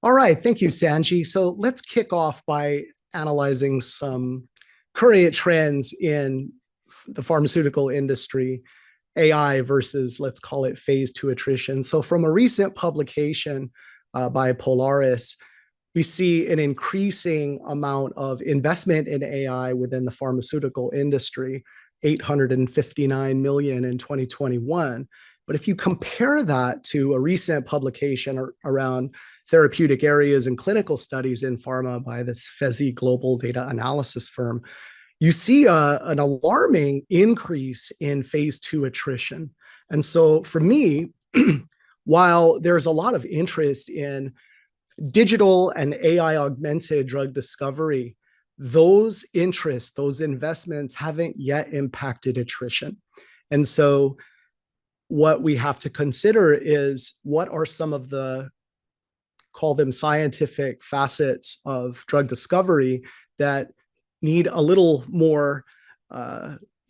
All right, thank you, Sanji. So let's kick off by analyzing some current trends in the pharmaceutical industry, AI versus, let's call it, phase two attrition. So from a recent publication by Polaris, we see an increasing amount of investment in AI within the pharmaceutical industry, 859 million in 2021. But if you compare that to a recent publication around therapeutic areas and clinical studies in pharma by this FESI global data analysis firm, you see an alarming increase in phase two attrition. And so for me, while there's a lot of interest in digital and AI augmented drug discovery, those interests, those investments haven't yet impacted attrition. And so what we have to consider is what are some of the, call them, scientific facets of drug discovery that need a little more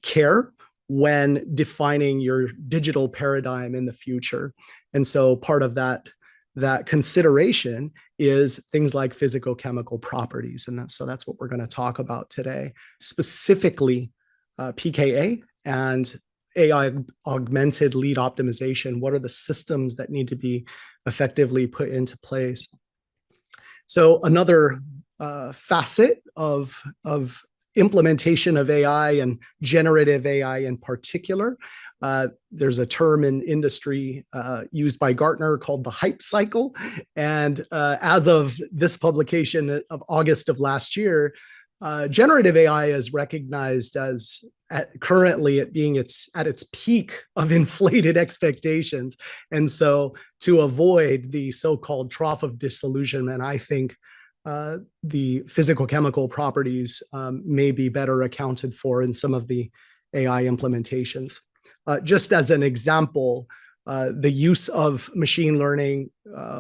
care when defining your digital paradigm in the future. And so part of that consideration is things like physicochemical properties. And so that's what we're going to talk about today, specifically pKa and AI augmented lead optimization. What are the systems that need to be effectively put into place? So another facet of implementation of AI and generative AI in particular, there's a term in industry used by Gartner called the hype cycle. And as of this publication of August of last year, generative AI is recognized as currently it being at its peak of inflated expectations. And so to avoid the so-called trough of disillusionment, I think the physical-chemical properties may be better accounted for in some of the AI implementations. Just as an example, the use of machine learning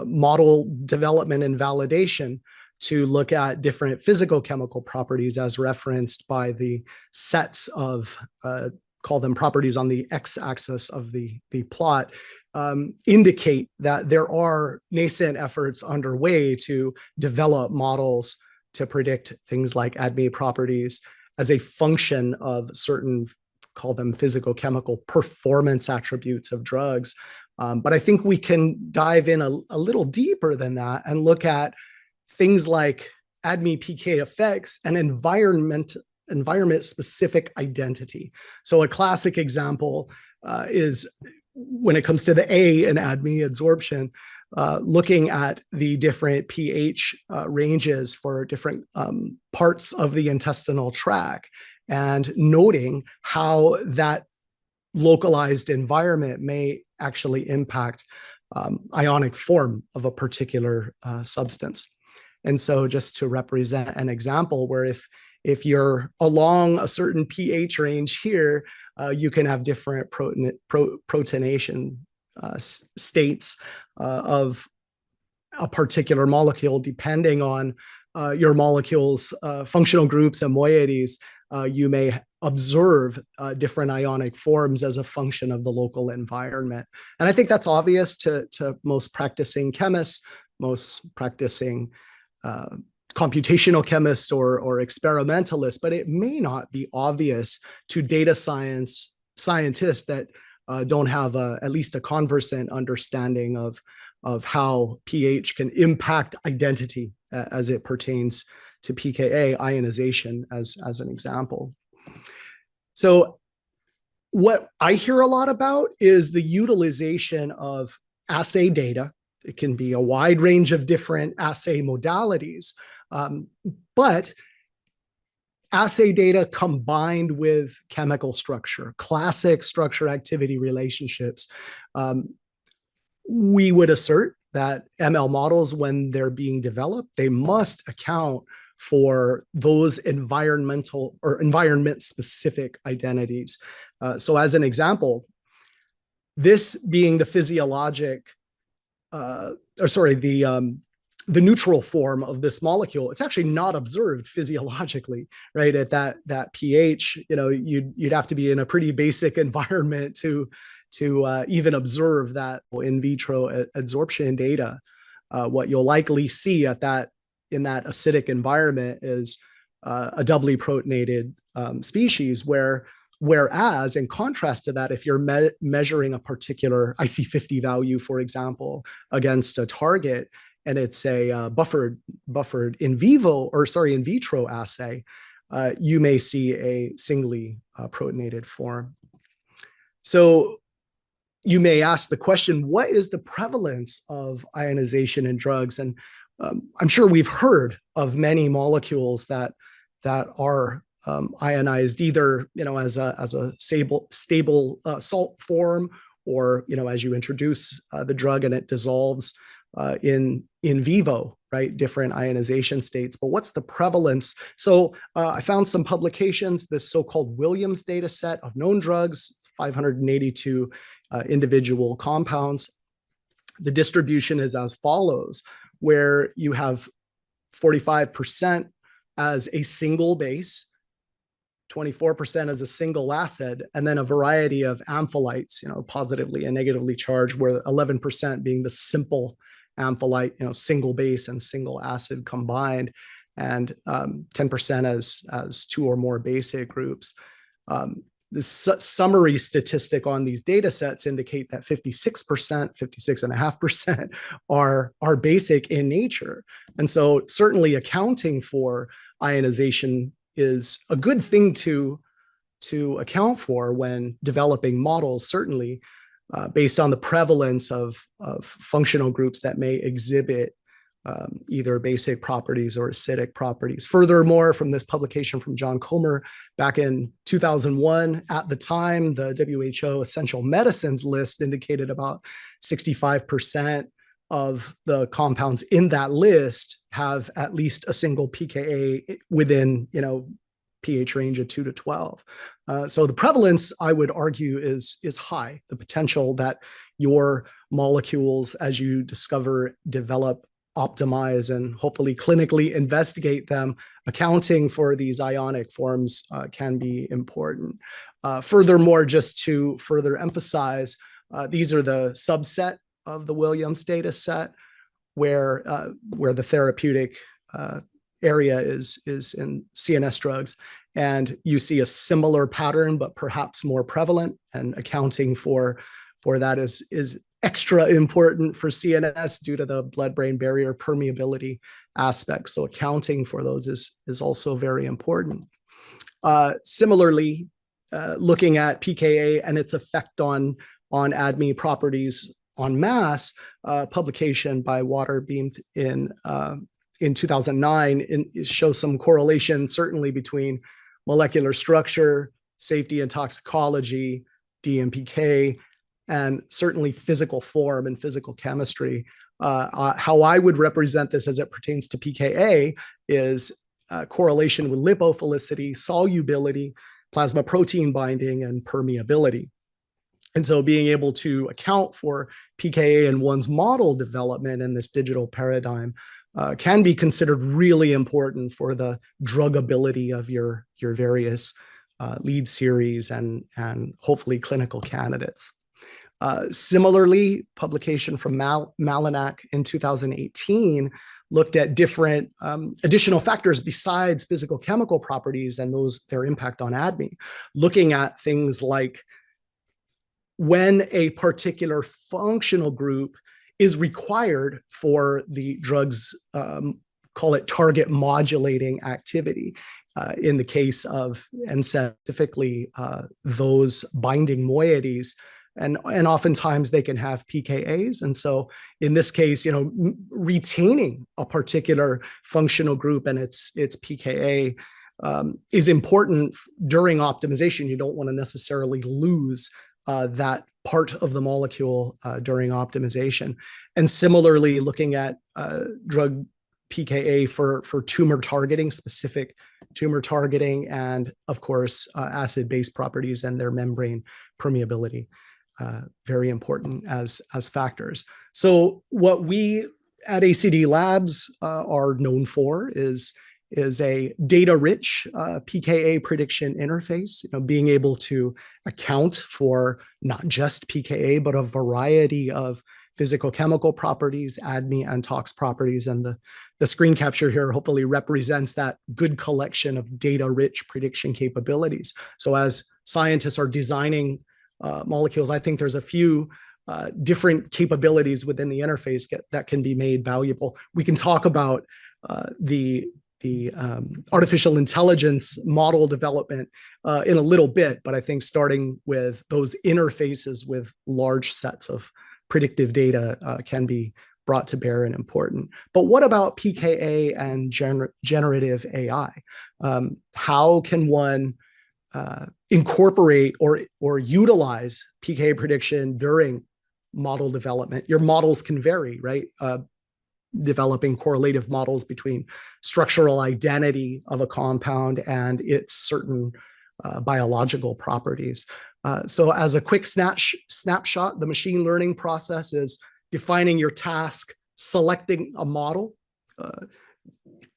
model development and validation to look at different physicochemical properties as referenced by the sets of, call them properties on the x-axis of the plot, indicate that there are nascent efforts underway to develop models to predict things like ADME properties as a function of certain, call them physicochemical performance attributes of drugs. But I think we can dive in a little deeper than that and look at things like ADME PK effects and environment-specific identity. So a classic example is when it comes to the A in ADME absorption, looking at the different pH ranges for different parts of the intestinal tract and noting how that localized environment may actually impact ionic form of a particular substance. And so just to represent an example where if you're along a certain pH range here, you can have different protonation states of a particular molecule depending on your molecule's functional groups and moieties. You may observe different ionic forms as a function of the local environment. And I think that's obvious to most practicing chemists, most practicing computational chemists or experimentalists, but it may not be obvious to data scientists that don't have at least a conversant understanding of how pH can impact identity as it pertains to pKa ionization as an example. So what I hear a lot about is the utilization of assay data. It can be a wide range of different assay modalities, but assay data combined with chemical structure, classic structure-activity relationships. We would assert that ML models, when they're being developed, they must account for those environmental or environment-specific identities. So as an example, this being the physiologic the neutral form of this molecule, it's actually not observed physiologically, right? At that pH, you'd have to be in a pretty basic environment to even observe that in vitro adsorption data. what you'll likely see in that acidic environment is a doubly protonated species whereas in contrast to that, if you're measuring a particular IC50 value, for example, against a target, and it's a buffered in vitro assay, you may see a singly protonated form. So you may ask the question, what is the prevalence of ionization in drugs? And I'm sure we've heard of many molecules that are ionized either as a stable salt form, or as you introduce the drug and it dissolves in vivo, right? Different ionization states. But what's the prevalence? So I found some publications, this so-called Williams data set of known drugs, 582 individual compounds. The distribution is as follows, where you have 45% as a single base, 24% as a single acid, and then a variety of ampholytes, positively and negatively charged, where 11% being the simple ampholyte, single base and single acid combined, and 10% as two or more basic groups. The summary statistic on these data sets indicate that 56%, 56.5% are basic in nature. And so certainly accounting for ionization is a good thing to account for when developing models, certainly based on the prevalence of functional groups that may exhibit either basic properties or acidic properties. Furthermore, from this publication from John Comer back in 2001, at the time, the WHO essential medicines list indicated about 65% of the compounds in that list have at least a single pKa within, pH range of 2 to 12. So the prevalence, I would argue, is high. The potential that your molecules, as you discover, develop, optimize, and hopefully clinically investigate them, accounting for these ionic forms can be important. Furthermore, just to further emphasize, these are the subset of the Williams data set where the therapeutic area is in CNS drugs. And you see a similar pattern, but perhaps more prevalent, and accounting for that is extra important for CNS due to the blood-brain barrier permeability aspect. So accounting for those is also very important. Similarly, looking at pKa and its effect on ADME properties on mass, publication by Waterbeamed in 2009 shows some correlation, certainly between molecular structure, safety and toxicology, DMPK, and certainly physical form and physical chemistry. How I would represent this as it pertains to pKa is correlation with lipophilicity, solubility, plasma protein binding, and permeability. And so being able to account for pKa in one's model development in this digital paradigm can be considered really important for the druggability of your various lead series and hopefully clinical candidates. Similarly, publication from Malinak in 2018 looked at different additional factors besides physicochemical properties and their impact on ADME, looking at things like when a particular functional group is required for the drug's, call it target modulating activity. In the case of, and specifically, those binding moieties, and oftentimes they can have pKas. And so in this case, retaining a particular functional group and its pKa is important during optimization. You don't want to necessarily lose that part of the molecule during optimization. And similarly, looking at drug pKa for tumor targeting, specific tumor targeting, and of course, acid-base properties and their membrane permeability, very important as factors. So what we at ACDLabs are known for is a data-rich pKa prediction interface, being able to account for not just pKa, but a variety of physicochemical properties, ADME and tox properties. And the screen capture here hopefully represents that good collection of data-rich prediction capabilities. So as scientists are designing molecules, I think there's a few different capabilities within the interface that can be made valuable. We can talk about the artificial intelligence model development in a little bit, but I think starting with those interfaces with large sets of predictive data can be brought to bear and important. But what about PKA and generative AI? How can one incorporate or utilize PKA prediction during model development? Your models can vary, right? Developing correlative models between structural identity of a compound and its certain biological properties. So as a quick snapshot, the machine learning process is defining your task, selecting a model,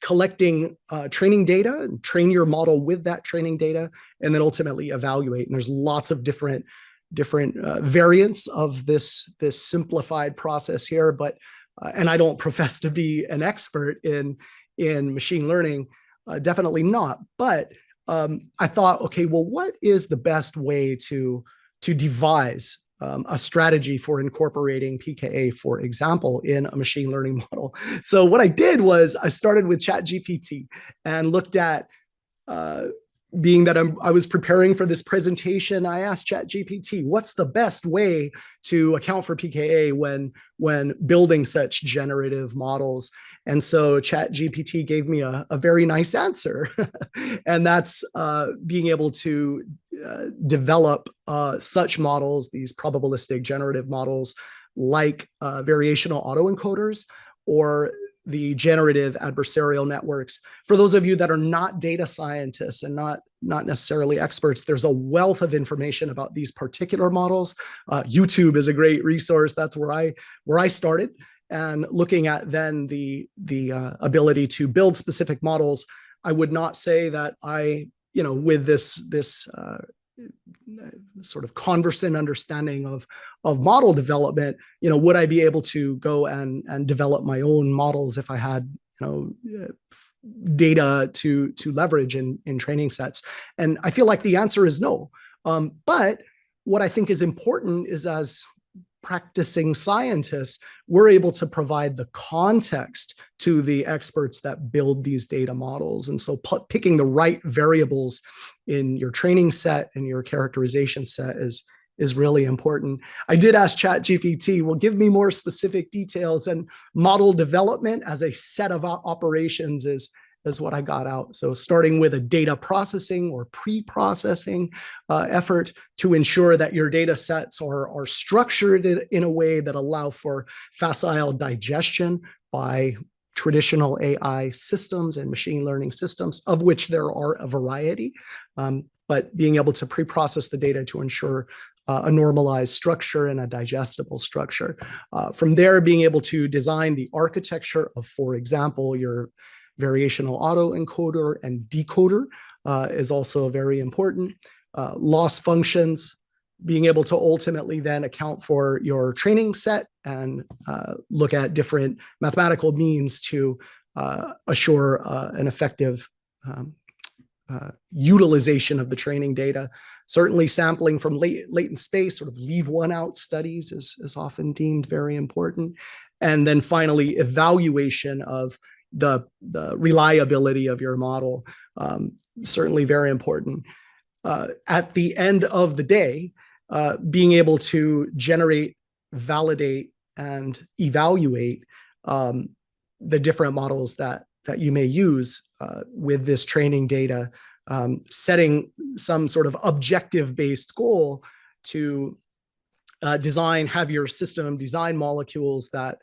collecting training data, and train your model with that training data, and then ultimately evaluate. And there's lots of different variants of this simplified process here, but and I don't profess to be an expert in machine learning, definitely not. But I thought, okay, well, what is the best way to devise a strategy for incorporating PKA, for example, in a machine learning model? So what I did was I started with ChatGPT and looked at being that I was preparing for this presentation, I asked ChatGPT, what's the best way to account for PKA when building such generative models? And so ChatGPT gave me a very nice answer. And that's being able to develop such models, these probabilistic generative models, like variational autoencoders or the generative adversarial networks. For those of you that are not data scientists and not necessarily experts, there's a wealth of information about these particular models. YouTube is a great resource. That's where I started. And looking at then the ability to build specific models, I would not say that with this sort of conversant understanding of model development, would I be able to go and develop my own models if I had, data to leverage in training sets? And I feel like the answer is no. But what I think is important is, as practicing scientists, we're able to provide the context to the experts that build these data models. And so picking the right variables in your training set and your characterization set is really important. I did ask ChatGPT, well, give me more specific details, and model development as a set of operations is what I got out. So starting with a data processing or pre-processing effort to ensure that your data sets are structured in a way that allow for facile digestion by traditional AI systems and machine learning systems, of which there are a variety, but being able to pre-process the data to ensure a normalized structure and a digestible structure. From there, being able to design the architecture of, for example, your variational autoencoder and decoder is also very important. Loss functions, being able to ultimately then account for your training set and look at different mathematical means to assure an effective utilization of the training data. Certainly sampling from latent space, sort of leave one out studies is often deemed very important. And then finally, evaluation of the reliability of your model, certainly very important. At the end of the day, being able to generate, validate, and evaluate the different models that you may use with this training data, setting some sort of objective-based goal to have your system design molecules that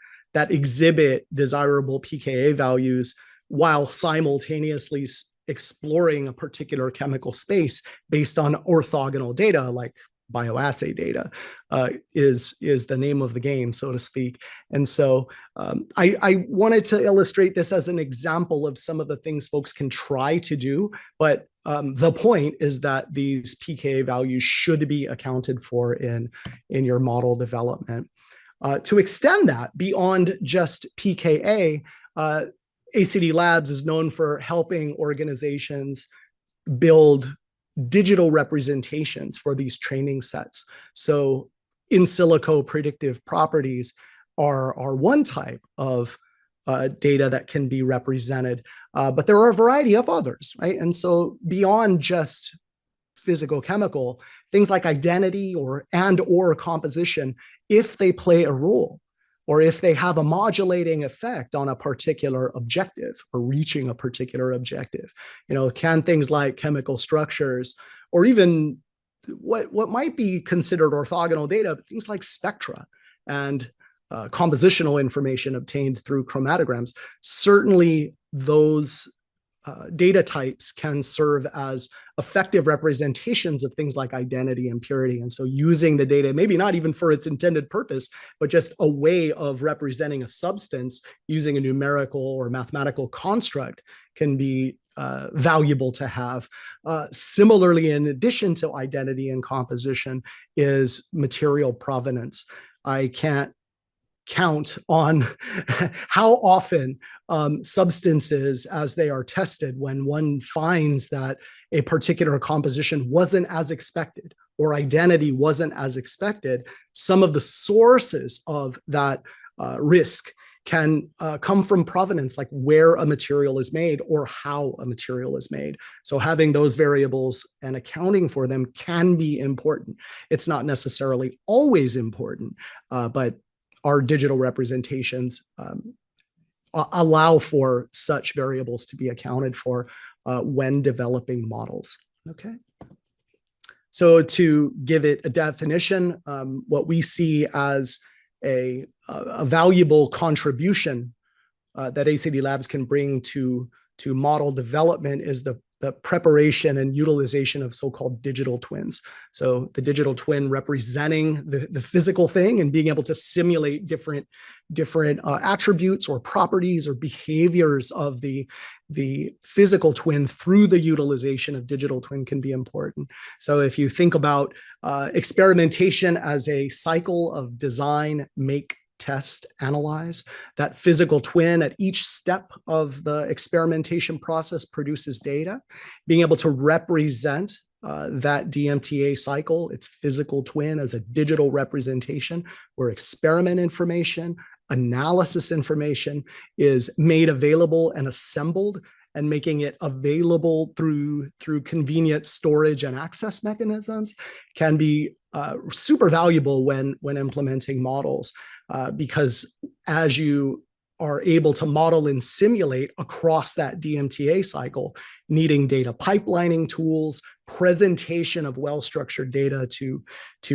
exhibit desirable PKA values while simultaneously exploring a particular chemical space based on orthogonal data, like bioassay data, is the name of the game, so to speak. And so I wanted to illustrate this as an example of some of the things folks can try to do, but the point is that these PKA values should be accounted for in your model development. To extend that beyond just PKA, ACDLabs is known for helping organizations build digital representations for these training sets. So in silico predictive properties are one type of data that can be represented, but there are a variety of others, right? And so beyond just physicochemical, things like identity or composition, if they play a role, or if they have a modulating effect on a particular objective or reaching a particular objective, can things like chemical structures, or even what might be considered orthogonal data, but things like spectra and compositional information obtained through chromatograms, certainly those data types can serve as effective representations of things like identity and purity. And so using the data, maybe not even for its intended purpose, but just a way of representing a substance using a numerical or mathematical construct can be valuable to have. Similarly, in addition to identity and composition, is material provenance. I can't count on how often substances, as they are tested, when one finds that a particular composition wasn't as expected or identity wasn't as expected, some of the sources of that risk can come from provenance, like where a material is made or how a material is made. So having those variables and accounting for them can be important. It's not necessarily always important, but our digital representations allow for such variables to be accounted for when developing models. Okay. So to give it a definition, what we see as a valuable contribution that ACDLabs can bring to model development is the preparation and utilization of so-called digital twins. So the digital twin representing the physical thing and being able to simulate different attributes or properties or behaviors of the physical twin through the utilization of digital twin can be important. So if you think about experimentation as a cycle of design, make, test, analyze, that physical twin at each step of the experimentation process produces data. Being able to represent that DMTA cycle, its physical twin, as a digital representation where experiment information, analysis information is made available and assembled, and making it available through convenient storage and access mechanisms can be super valuable when implementing models. Because as you are able to model and simulate across that DMTA cycle, needing data pipelining tools, presentation of well-structured data to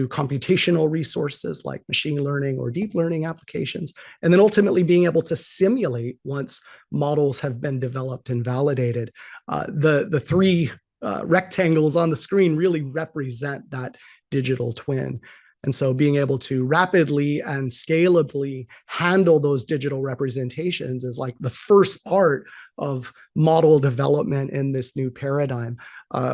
computational resources like machine learning or deep learning applications, and then ultimately being able to simulate once models have been developed and validated. The three rectangles on the screen really represent that digital twin. And so being able to rapidly and scalably handle those digital representations is like the first part of model development in this new paradigm.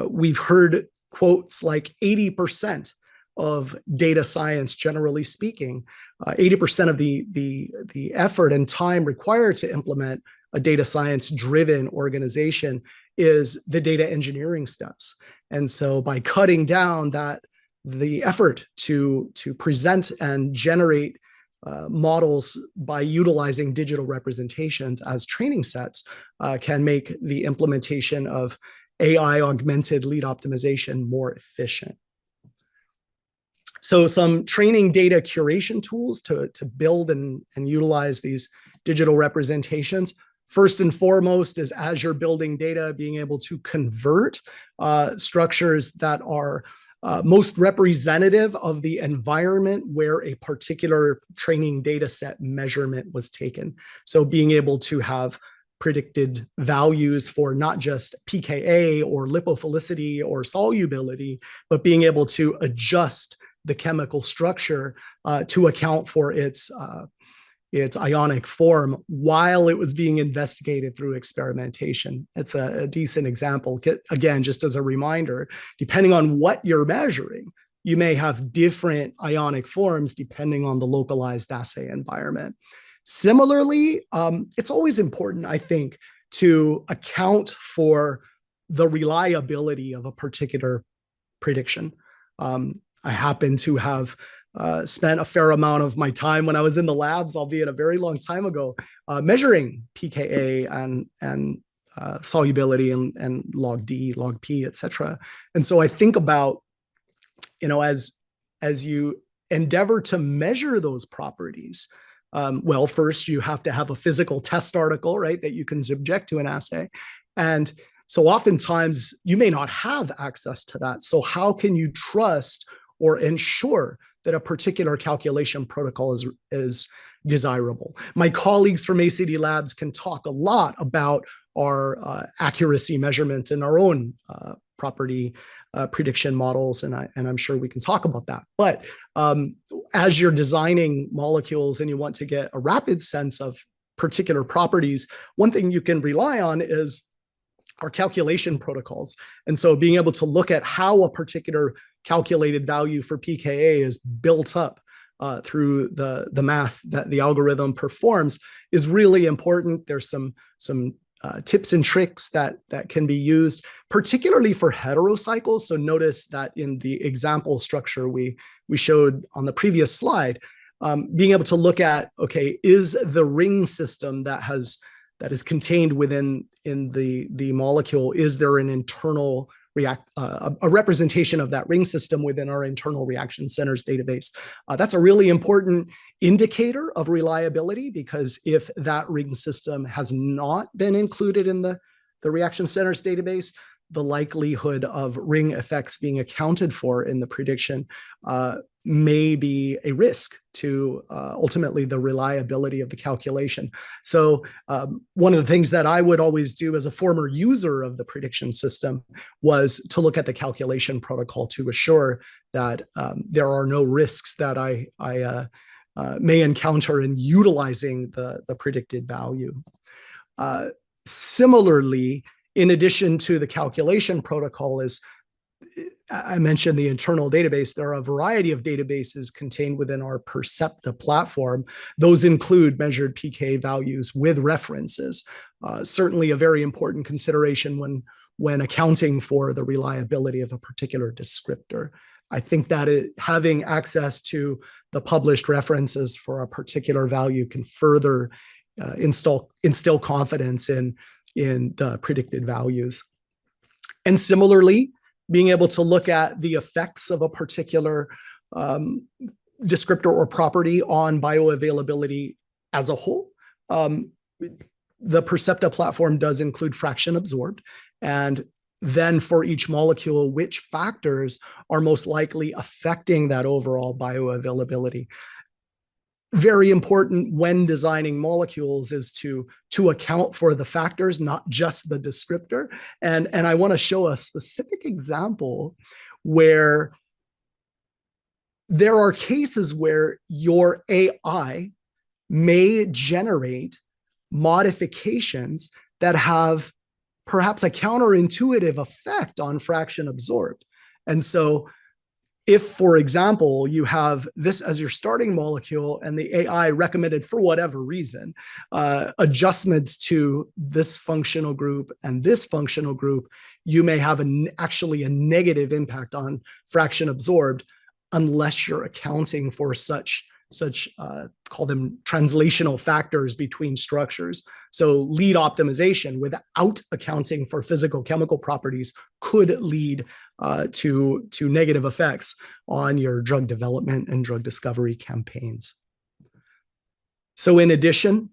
We've heard quotes like 80% of data science, generally speaking, 80% of the effort and time required to implement a data science-driven organization is the data engineering steps. And so by cutting down the effort to present and generate models by utilizing digital representations as training sets can make the implementation of AI augmented lead optimization more efficient. So some training data curation tools to build and utilize these digital representations. First and foremost is, as you're building data, being able to convert structures that are most representative of the environment where a particular training data set measurement was taken. So being able to have predicted values for not just pKa or lipophilicity or solubility, but being able to adjust the chemical structure to account for its ionic form while it was being investigated through experimentation. It's a decent example. Again, just as a reminder, depending on what you're measuring, you may have different ionic forms depending on the localized assay environment. Similarly, it's always important, I think, to account for the reliability of a particular prediction. I happen to have spent a fair amount of my time when I was in the labs, albeit a very long time ago, measuring pKa and solubility and log D, log P, et cetera. And so I think about, as you endeavor to measure those properties, well, first you have to have a physical test article, right, that you can subject to an assay. And so oftentimes you may not have access to that. So how can you trust or ensure that a particular calculation protocol is desirable? My colleagues from ACDLabs can talk a lot about our accuracy measurements in our own property prediction models, and I'm sure we can talk about that. But as you're designing molecules and you want to get a rapid sense of particular properties, one thing you can rely on is our calculation protocols. And so being able to look at how a particular calculated value for pKa is built up through the math that the algorithm performs is really important. There's some tips and tricks that can be used, particularly for heterocycles. So notice that in the example structure we showed on the previous slide, being able to look at, okay, is the ring system that is contained within the molecule, is there an internal a representation of that ring system within our internal reaction centers database? That's a really important indicator of reliability, because if that ring system has not been included in the reaction centers database, the likelihood of ring effects being accounted for in the prediction may be a risk to ultimately the reliability of the calculation. So one of the things that I would always do as a former user of the prediction system was to look at the calculation protocol to assure that there are no risks that I may encounter in utilizing the predicted value. Similarly, in addition to the calculation protocol, I mentioned the internal database. There are a variety of databases contained within our Percepta platform. Those include measured pK values with references. Certainly a very important consideration when accounting for the reliability of a particular descriptor. I think that having access to the published references for a particular value can further instill confidence in the predicted values. And similarly, being able to look at the effects of a particular descriptor or property on bioavailability as a whole. The Percepta platform does include fraction absorbed, and then for each molecule, which factors are most likely affecting that overall bioavailability. Very important when designing molecules is to account for the factors, not just the descriptor. And I want to show a specific example where there are cases where your AI may generate modifications that have perhaps a counterintuitive effect on fraction absorbed. And so if, for example, you have this as your starting molecule and the AI recommended, for whatever reason, adjustments to this functional group and this functional group, you may have actually a negative impact on fraction absorbed unless you're accounting for such call them translational factors between structures. So lead optimization without accounting for physicochemical properties could lead to negative effects on your drug development and drug discovery campaigns. So in addition,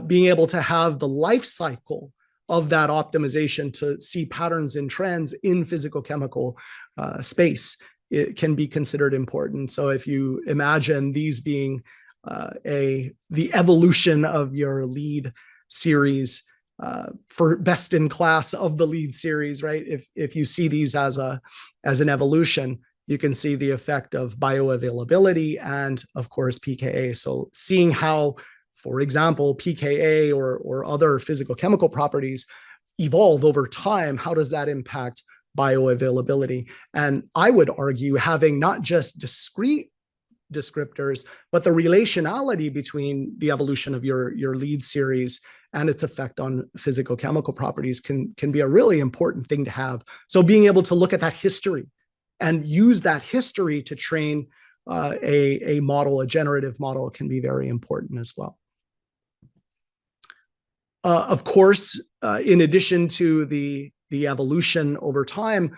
being able to have the life cycle of that optimization to see patterns and trends in physicochemical space, it can be considered important. So if you imagine these being the evolution of your lead series for best in class of the lead series, right? If you see these as an evolution, you can see the effect of bioavailability and of course pKa. So seeing how, for example, pKa or other physicochemical properties evolve over time, how does that impact bioavailability. And I would argue having not just discrete descriptors, but the relationality between the evolution of your lead series and its effect on physicochemical properties can be a really important thing to have. So being able to look at that history and use that history to train a model, a generative model, can be very important as well. Of course, in addition to the evolution over time,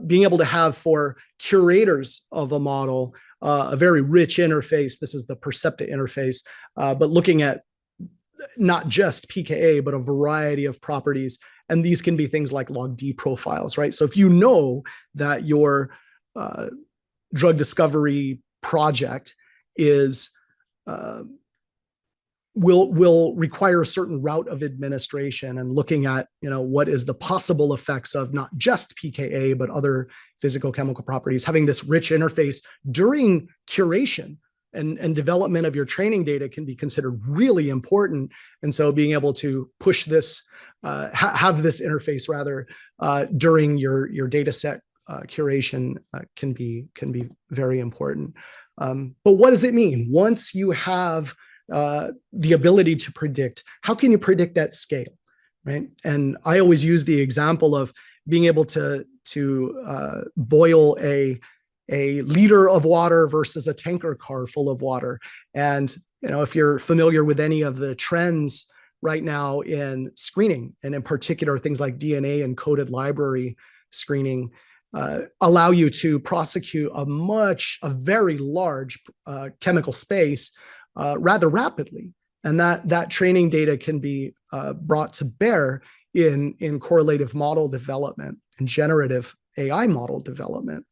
being able to have for curators of a model a very rich interface. This is the Percepta interface, but looking at not just pKa, but a variety of properties. And these can be things like log D profiles, right? So if you know that your drug discovery project is will require a certain route of administration, and looking at what is the possible effects of not just pKa but other physicochemical properties, having this rich interface during curation and development of your training data can be considered really important. And so being able to push this, have this interface rather during your data set curation can be very important. But what does it mean once you have the ability to predict? How can you predict at scale, right? And I always use the example of being able to boil a liter of water versus a tanker car full of water. And if you're familiar with any of the trends right now in screening, and in particular things like DNA encoded library screening, allow you to prosecute a very large chemical space rather rapidly. And that training data can be brought to bear in correlative model development and generative AI model development.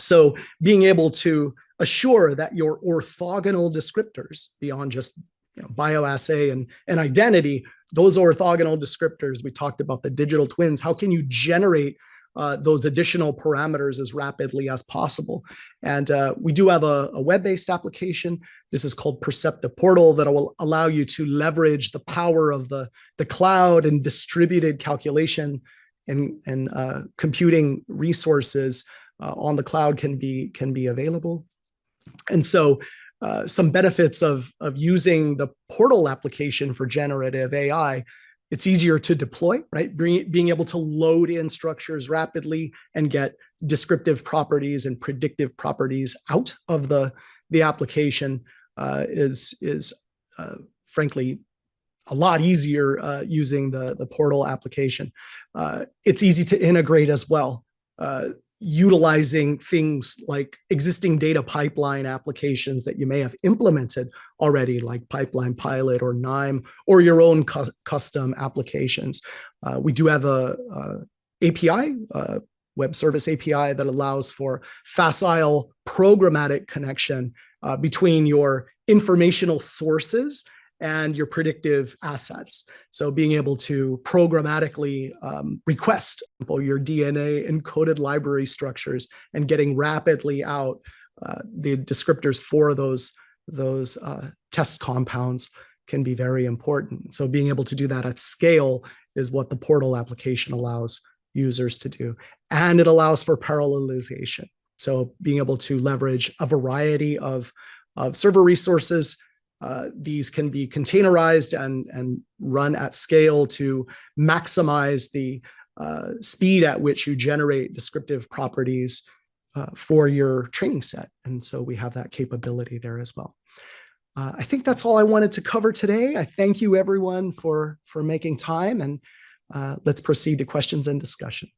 So being able to assure that your orthogonal descriptors beyond just bioassay and identity, those orthogonal descriptors, we talked about the digital twins, how can you generate those additional parameters as rapidly as possible? And we do have a web-based application. This is called Percepta Portal that will allow you to leverage the power of the cloud and distributed calculation and computing resources on the cloud can be available. And so some benefits of using the portal application for generative AI: it's easier to deploy, right? Being able to load in structures rapidly and get descriptive properties and predictive properties out of the application is frankly a lot easier using the portal application. It's easy to integrate as well, utilizing things like existing data pipeline applications that you may have implemented already, like Pipeline Pilot or KNIME, or your own custom applications. We do have a API, web service API, that allows for facile programmatic connection between your informational sources and your predictive assets. So being able to programmatically request your DNA encoded library structures and getting rapidly out the descriptors for those test compounds can be very important. So being able to do that at scale is what the portal application allows users to do. And it allows for parallelization. So being able to leverage a variety of server resources. These can be containerized and run at scale to maximize the speed at which you generate descriptive properties for your training set. And so we have that capability there as well. I think that's all I wanted to cover today. I thank you everyone for making time, and let's proceed to questions and discussion.